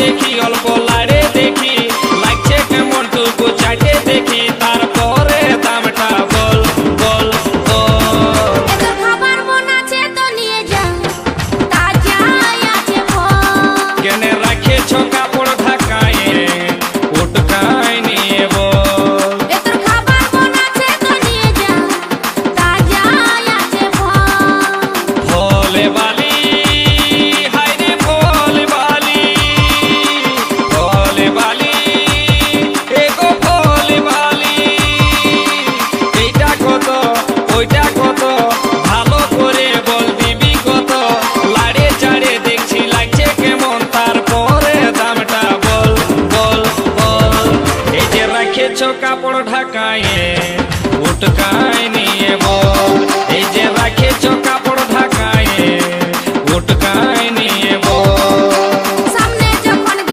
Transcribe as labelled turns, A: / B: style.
A: দেখি অল্প লাড়ে দেখি লাগছে কেমন টুকু চাটে দেখি তারপরে দামটা বল বল বল।
B: এত খাবার মন আছে তো নিয়ে যা, তাজা আছে ফল।
A: কেনে রাখেছ কাপড় ঢাকায় উটকায় নিয়ে বল।
B: এত খাবার মন আছে তো নিয়ে যা, তাজা আছে ফল।
A: ভোলে বালি হায়রে ভোলে বালি, ভোলে বালি এগো ভোলে বালি। এইটা কত ওইটা কত ভালো করে বল দিবি কত, লাড়ে চাড়ে দেখছি লাগছে কেমন তারপরে দামটা বল বল বল। এই যে রাখেছ কাপড় ঢাকায় উটকা